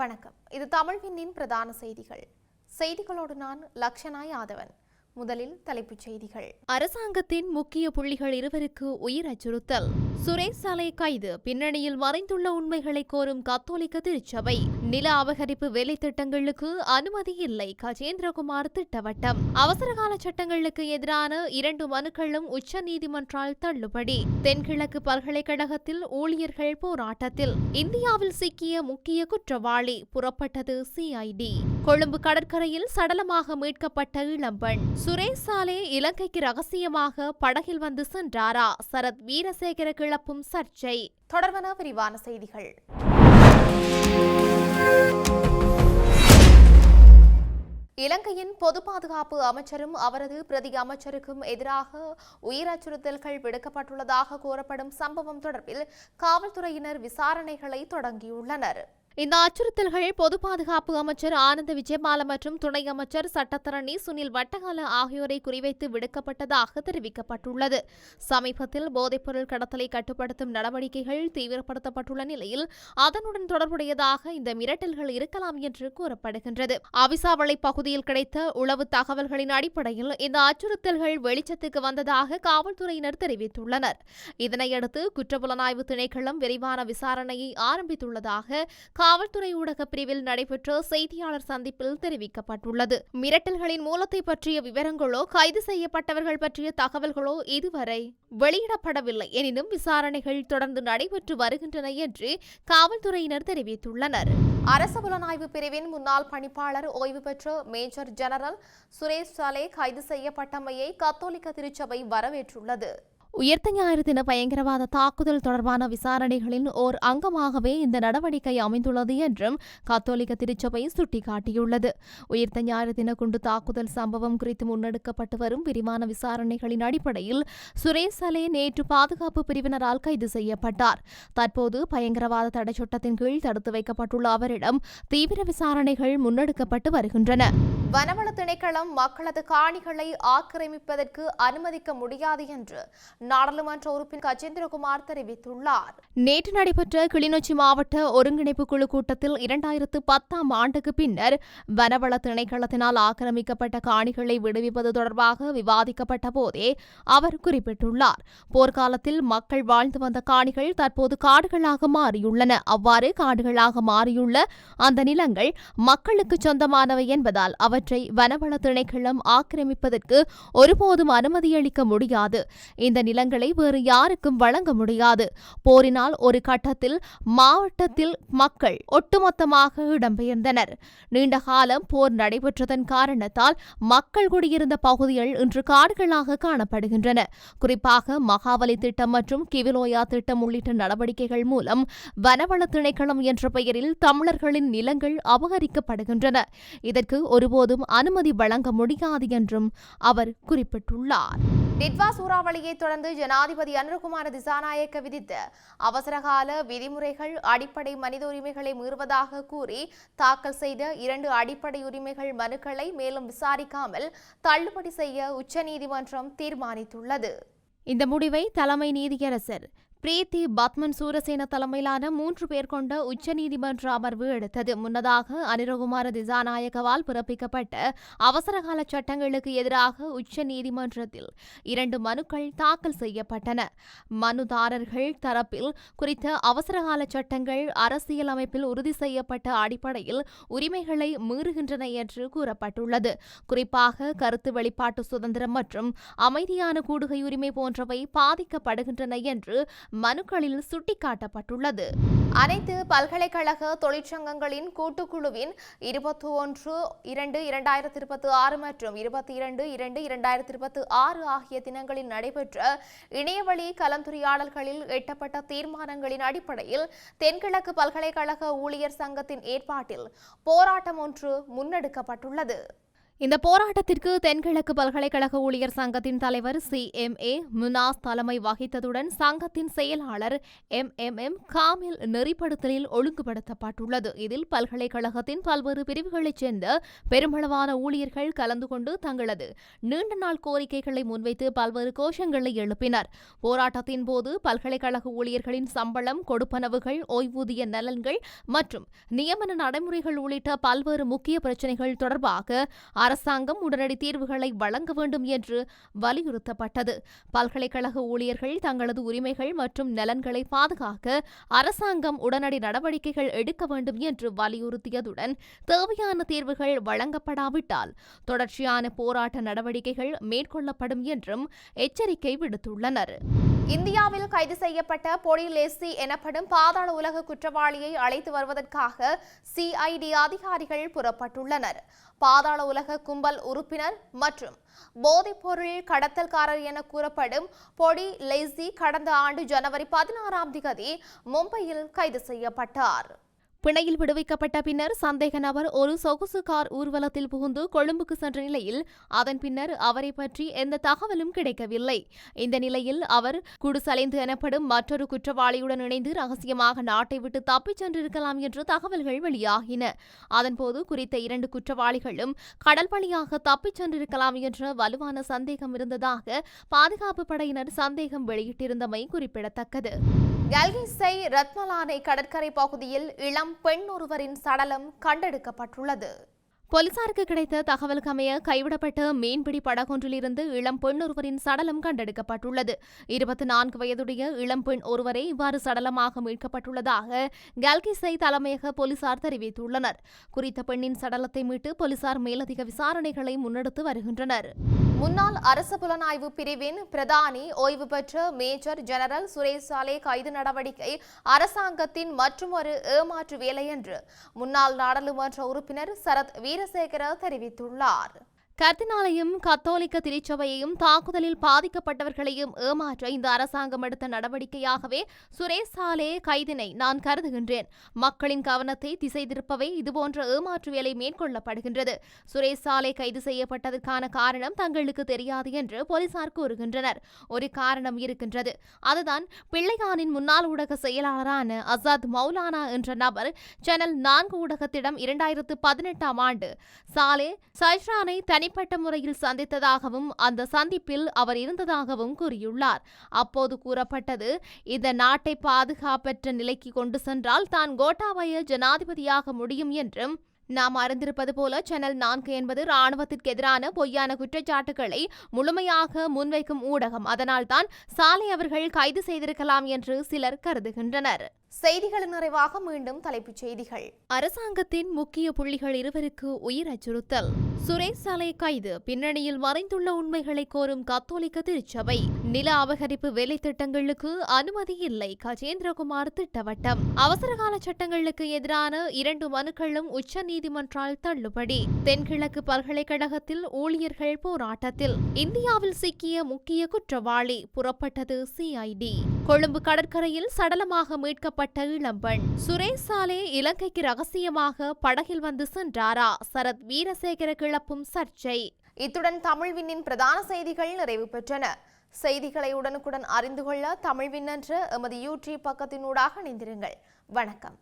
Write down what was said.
வணக்கம். இது தமிழ்வினின் பிரதான செய்திகள். செய்திகளோடு நான் லக்ஷனா யாதவன். முதலில் தலைப்புச் செய்திகள். அரசாங்கத்தின் முக்கிய புள்ளிகள் இருவருக்கு உயிர் அச்சுறுத்தல். சுரேஷ் சாலை கைது. பின்னணியில் மறைந்துள்ள உண்மைகளை கோரும் கத்தோலிக்க திருச்சபை. நில அபகரிப்பு வேலை திட்டங்களுக்கு அனுமதி இல்லை. கஜேந்திரகுமார் திட்டவட்டம். அவசரகால சட்டங்களுக்கு எதிரான 2 மனுக்களும் உச்சநீதிமன்றால் தள்ளுபடி. தென்கிழக்கு பல்கலைக்கழகத்தில் ஊழியர்கள் போராட்டத்தில். இந்தியாவில் சிக்கிய முக்கிய குற்றவாளி. புறப்பட்டது CID. கொழும்பு கடற்கரையில் சடலமாக மீட்கப்பட்ட இளம்பெண். சுரேஷ் சாலே இலங்கைக்கு ரகசியமாக படகில் வந்து சென்றாரா? சரத் வீரசேகர கிளப்பும் சர்ச்சை. தொடர்பான விரிவான செய்திகள். இலங்கையின் பொது பாதுகாப்பு அமைச்சரும் அவரது பிரதி அமைச்சருக்கும் எதிராக உயிர் அச்சுறுத்தல்கள் விடுக்கப்பட்டுள்ளதாக கூறப்படும் சம்பவம் தொடர்பில் காவல்துறையினர் விசாரணைகளை தொடங்கியுள்ளனர். இந்த அச்சுறுத்தல்கள் பொது பாதுகாப்பு அமைச்சர் ஆனந்த விஜயபால மற்றும் துணை அமைச்சர் சட்டத்தரணி சுனில் வட்டகால ஆகியோரை குறிவைத்து விடுக்கப்பட்டதாக தெரிவிக்கப்பட்டுள்ளது. சமீபத்தில் போதைப்பொருள் கடத்தலை கட்டுப்படுத்தும் நடவடிக்கைகள் தீவிரப்படுத்தப்பட்டுள்ள நிலையில் அதனுடன் தொடர்புடையதாக இந்த மிரட்டல்கள் இருக்கலாம் என்று கூறப்படுகின்றது. அவிசாவளை பகுதியில் கிடைத்த உளவு தகவல்களின் அடிப்படையில் இந்த அச்சுறுத்தல்கள் வெளிச்சத்துக்கு வந்ததாக காவல்துறையினர் தெரிவித்துள்ளனர். இதனையடுத்து குற்றப்புலனாய்வு திணைக்களம் விரிவான விசாரணையை ஆரம்பித்துள்ளதாக காவல்துறை ஊடக பிரிவில் நடைபெற்ற செய்தியாளர் சந்திப்பில் தெரிவிக்கப்பட்டுள்ளது. மிரட்டல்களின் மூலத்தை பற்றிய விவரங்களோ கைது செய்யப்பட்டவர்கள் பற்றிய தகவல்களோ இதுவரை வெளியிடப்படவில்லை. எனினும் விசாரணைகள் தொடர்ந்து நடைபெற்று வருகின்றன என்று காவல்துறையினர் தெரிவித்துள்ளனர். அரசு புலனாய்வு பிரிவின் முன்னாள் பணிப்பாளர் ஓய்வு பெற்ற மேஜர் ஜெனரல் சுரேஷ் சாலே கைது செய்யப்பட்டமையை கத்தோலிக்க திருச்சபை வரவேற்றுள்ளது. உயிர்த்த ஞாயிறு தின பயங்கரவாத தாக்குதல் தொடர்பான விசாரணைகளின் ஓர் அங்கமாகவே இந்த நடவடிக்கை அமைந்துள்ளது என்றும் கத்தோலிக்க திருச்சபை சுட்டிக்காட்டியுள்ளது. உயிர்த்த ஞாயிறு தின குண்டு தாக்குதல் சம்பவம் குறித்து முன்னெடுக்கப்பட்டு வரும் விரிவான விசாரணைகளின் அடிப்படையில் சுரேஷ் சாலே நேற்று பாதுகாப்பு பிரிவினரால் கைது செய்யப்பட்டார். தற்போது பயங்கரவாத தடை சட்டத்தின் கீழ் தடுத்து வைக்கப்பட்டுள்ள அவரிடம் தீவிர விசாரணைகள் முன்னெடுக்கப்பட்டு வருகின்றன. வனவள திணைக்களம் மக்களது காணிகளை ஆக்கிரமிப்பதற்கு அனுமதிக்க முடியாது என்று நாடாளுமன்ற உறுப்பினர் கஜேந்திரகுமார் தெரிவித்துள்ளார். நேற்று நடைபெற்ற கிளிநொச்சி மாவட்ட ஒருங்கிணைப்பு குழு கூட்டத்தில் 2010ஆம் ஆண்டுக்கு பின்னர் வனவள திணைக்களத்தினால் ஆக்கிரமிக்கப்பட்ட காணிகளை விடுவிப்பது தொடர்பாக விவாதிக்கப்பட்ட போதே அவர் குறிப்பிட்டுள்ளார். போர்க்காலத்தில் மக்கள் வாழ்ந்து வந்த காணிகள் தற்போது காடுகளாக மாறியுள்ளன. அவ்வாறு காடுகளாக மாறியுள்ள அந்த நிலங்கள் மக்களுக்கு சொந்தமானவை என்பதால் அவற்றை வனவள திணைக்களம் ஆக்கிரமிப்பதற்கு ஒருபோதும் அனுமதியளிக்க முடியாது. இந்த நிலங்களை வேறு யாருக்கும் வழங்க முடியாது. போரினால் ஒரு கட்டத்தில் மாவட்டத்தில் மக்கள் ஒட்டுமொத்தமாக இடம்பெயர்ந்தனர். நீண்ட காலம் போர் நடைபெற்றதன் காரணத்தால் மக்கள் குடியிருந்த பகுதிகள் இன்று காடுகளாக காணப்படுகின்றன. குறிப்பாக மகாவலி திட்டம் மற்றும் கிவிலோயா திட்டம் உள்ளிட்ட நடவடிக்கைகள் மூலம் வனவள திணைக்களம் என்ற பெயரில் தமிழர்களின் நிலங்கள் அபகரிக்கப்படுகின்றன. இதற்கு ஒருபோதும் அனுமதி வழங்க முடியாது என்றும் அவர் குறிப்பிட்டுள்ளார். டிட்வா சூறாவளியை தொடர்ந்து ஜனாதிபதி அனுரகுமார திசாநாயக்க விதித்த அவசரகால விதிமுறைகள் அடிப்படை மனித உரிமைகளை மீறுவதாக கூறி தாக்கல் செய்த 2 அடிப்படை உரிமைகள் மனுக்களை மேலும் விசாரிக்காமல் தள்ளுபடி செய்ய உச்சநீதிமன்றம் தீர்மானித்துள்ளது. இந்த முடிவை தலைமை நீதியரசர் பிரீத்தி பத்மன் சூரசேன தலைமையிலான 3 பேர் கொண்ட உச்சநீதிமன்ற அமர்வு எடுத்தது. முன்னதாக அனுரகுமார திசாநாயக்கவால் பிறப்பிக்கப்பட்ட அவசரகால சட்டங்களுக்கு எதிராக உச்சநீதிமன்றத்தில் 2 மனுக்கள் தாக்கல் செய்யப்பட்டன. மனுதாரர்கள் தரப்பில் குறித்த அவசரகால சட்டங்கள் அரசியல் அமைப்பில் உறுதி செய்யப்பட்ட அடிப்படையில் உரிமைகளை மீறுகின்றன என்று கூறப்பட்டுள்ளது. குறிப்பாக கருத்து வெளிப்பாட்டு சுதந்திரம் மற்றும் அமைதியான கூடுகை உரிமை போன்றவை பாதிக்கப்படுகின்றன என்று மனுக்களில் சுட்டிக்காட்டப்பட்டுள்ளது. அனைத்து பல்கலைக்கழக தொழிற்சங்கங்களின் கூட்டுக்குழுவின் 21/2/2026 மற்றும் 22/2/2026 ஆகிய தினங்களில் நடைபெற்ற இணையவழி கலந்துரையாடல்களில் எட்டப்பட்ட தீர்மானங்களின் அடிப்படையில் தென்கிழக்கு பல்கலைக்கழக ஊழியர் சங்கத்தின் ஏற்பாட்டில் போராட்டம் ஒன்று முன்னெடுக்கப்பட்டுள்ளது. இந்த போராட்டத்திற்கு தென்கிழக்கு பல்கலைக்கழக ஊழியர் சங்கத்தின் தலைவர் CMA முனாஸ் தலைமை வகித்ததுடன் சங்கத்தின் செயலாளர் MMM காமில் நெறிப்படுத்தலில் ஒழுங்குபடுத்தப்பட்டுள்ளது. இதில் பல்கலைக்கழகத்தின் பல்வேறு பிரிவுகளைச் சேர்ந்த பெருமளவான ஊழியர்கள் கலந்து கொண்டு தங்களது நீண்ட நாள் கோரிக்கைகளை முன்வைத்து பல்வேறு கோஷங்களை எழுப்பினர். போராட்டத்தின் போது பல்கலைக்கழக ஊழியர்களின் சம்பளம், கொடுப்பனவுகள், ஓய்வூதிய நலன்கள் மற்றும் நியமன நடைமுறைகள் உள்ளிட்ட பல்வேறு முக்கிய பிரச்சினைகள் தொடர்பாக அரசாங்கம் உடனடி தீர்வுகளை வழங்க வேண்டும் என்று வலியுறுத்தப்பட்டது. பல்கலைக்கழக ஊழியர்கள் தங்களது உரிமைகள் மற்றும் நலன்களை பாதுகாக்க அரசாங்கம் உடனடி நடவடிக்கைகள் எடுக்க வேண்டும் என்று வலியுறுத்தியதுடன் தேவையான தீர்வுகள் வழங்கப்படாவிட்டால் தொடர்ச்சியான போராட்ட நடவடிக்கைகள் மேற்கொள்ளப்படும் என்றும் எச்சரிக்கை விடுத்துள்ளனர். இந்தியாவில் கைது செய்யப்பட்ட பொடி லெஸ்ஸி எனப்படும் பாதாள உலக குற்றவாளியை அழைத்து வருவதற்காக CID அதிகாரிகள் புறப்பட்டுள்ளனர். பாதாள உலக கும்பல் உறுப்பினர் மற்றும் போதைப்பொருள் கடத்தல்காரர் என கூறப்படும் பொடி லெஸ்ஸி கடந்த ஆண்டு ஜனவரி 16 மும்பையில் கைது செய்யப்பட்டார். பிணையில் விடுவிக்கப்பட்ட பின்னர் சந்தேக நபர் ஒரு சொகுசு கார் ஊர்வலத்தில் புகுந்து கொழும்புக்கு சென்ற நிலையில் அதன் பின்னர் அவரை பற்றி எந்த தகவலும் கிடைக்கவில்லை. இந்த நிலையில் அவர் குடுசலைந்து எனப்படும் மற்றொரு குற்றவாளியுடன் இணைந்து ரகசியமாக நாட்டை விட்டு தப்பிச் சென்றிருக்கலாம் என்று தகவல்கள் வெளியாகின. அதன்போது குறித்த 2 குற்றவாளிகளும் கடல் வழியாக தப்பிச் சென்றிருக்கலாம் என்ற வலுவான சந்தேகம் இருந்ததாக பாதுகாப்பு படையினர் சந்தேகம் வெளியிட்டிருந்தமை குறிப்பிடத்தக்கது. கல்கிஸ்ஸை ரத்மலானை கடற்கரை பகுதியில் இளம் பெண் ஒருவரின் சடலம் கண்டெடுக்கப்பட்டுள்ளது. போலீசாருக்கு கிடைத்த தகவலுக்கு அமைய கைவிடப்பட்ட மீன்பிடி படகொன்றிலிருந்து இளம் பெண் ஒருவரின் சடலம் கண்டெடுக்கப்பட்டுள்ளது. 24 வயதுடைய இளம் பெண் ஒருவரே இவ்வாறு சடலமாக மீட்கப்பட்டுள்ளதாக கல்கிஸ்ஸை தலைமையக போலீசார் தெரிவித்துள்ளனர். குறித்த பெண்ணின் சடலத்தை மீட்டு போலீசார் மேலதிக விசாரணைகளை முன்னெடுத்து வருகின்றனர். முன்னாள் அரசு புலனாய்வு பிரிவின் பிரதானி ஓய்வு பெற்ற மேஜர் ஜெனரல் சுரேஷ் சாலே கைது நடவடிக்கை அரசாங்கத்தின் மற்றுமொரு ஏமாற்று வேலை என்று முன்னாள் நாடாளுமன்ற உறுப்பினர் சரத் வீரசேகர தெரிவித்துள்ளார். கர்தினாலையும் கத்தோலிக்க திருச்சபையையும் தாக்குதலில் பாதிக்கப்பட்டவர்களையும் ஏமாற்ற இந்த அரசாங்கம் எடுத்த நடவடிக்கையாகவே சுரேஷ் சாலே கைதினை நான் கருதுகின்றேன். மக்களின் கவனத்தை திசை திருப்பவே இதுபோன்ற ஏமாற்று வேலை மேற்கொள்ளப்படுகின்றது. சுரேஷ் சாலே கைது செய்யப்பட்டதற்கான காரணம் தங்களுக்கு தெரியாது என்று போலீசார் கூறுகின்றனர். ஒரு காரணம் இருக்கின்றது. அதுதான் பிள்ளையானின் முன்னாள் ஊடக செயலாளரான அசாத் மௌலானா என்ற நபர் சேனல் 4 ஊடகத்திடம் 2018 ஆண்டு சாலே சைஷ்ரானை தனிப்பட்ட முறையில் சந்தித்ததாகவும் அந்த சந்திப்பில் அவர் இருந்ததாகவும் கூறியுள்ளார். அப்போது கூறப்பட்டது, இந்த நாட்டை பாதுகாப்பற்ற நிலைக்கு கொண்டு சென்றால் தான் கோட்டாபய ஜனாதிபதியாக முடியும் என்றும் நாம் அறிந்திருப்பது போல சேனல் 4 என்பது ராணுவத்திற்கு எதிரான பொய்யான குற்றச்சாட்டுகளை முழுமையாக முன்வைக்கும் ஊடகம். அதனால்தான் சாலை அவர்கள் கைது செய்திருக்கலாம் என்று சிலர் கருதுகின்றனர். செய்திகளின் நிறைவாக மீண்டும் தலைப்புச் செய்திகள். அரசாங்கத்தின் முக்கிய புள்ளிகள் 2 உயிர் அச்சுறுத்தல். சுரேஷ் சாலே கைது, பின்னணியில் மறைந்துள்ள உண்மைகளை கோரும் கத்தோலிக்க திருச்சபை. நில அபகரிப்பு வேலை திட்டங்களுக்கு அனுமதி இல்லை, கஜேந்திரகுமார் திட்டவட்டம். அவசரகால சட்டங்களுக்கு எதிரான 2 மனுக்களும் உச்ச நீதிமன்றால் தள்ளுபடி. தென்கிழக்கு பல்கலைக்கழகத்தில் ஊழியர்கள் போராட்டத்தில். இந்தியாவில் சிக்கிய முக்கிய குற்றவாளி, புறப்பட்டது CID. கொழும்பு கடற்கரையில் சடலமாக மீட்கப்பட்ட இளம்பெண். சுரேஷ் சாலே இலங்கைக்கு ரகசியமாக படகில் வந்து சென்றாரா? சரத் வீரசேகர கிளப்பும் சர்ச்சை. இத்துடன் தமிழ்விண்ணின் பிரதான செய்திகள் நிறைவு பெற்றன. செய்திகளை உடனுக்குடன் அறிந்து கொள்ள தமிழ்வின் என்ற எமது YouTube பக்கத்தினூடாக இணைந்திருங்கள். வணக்கம்.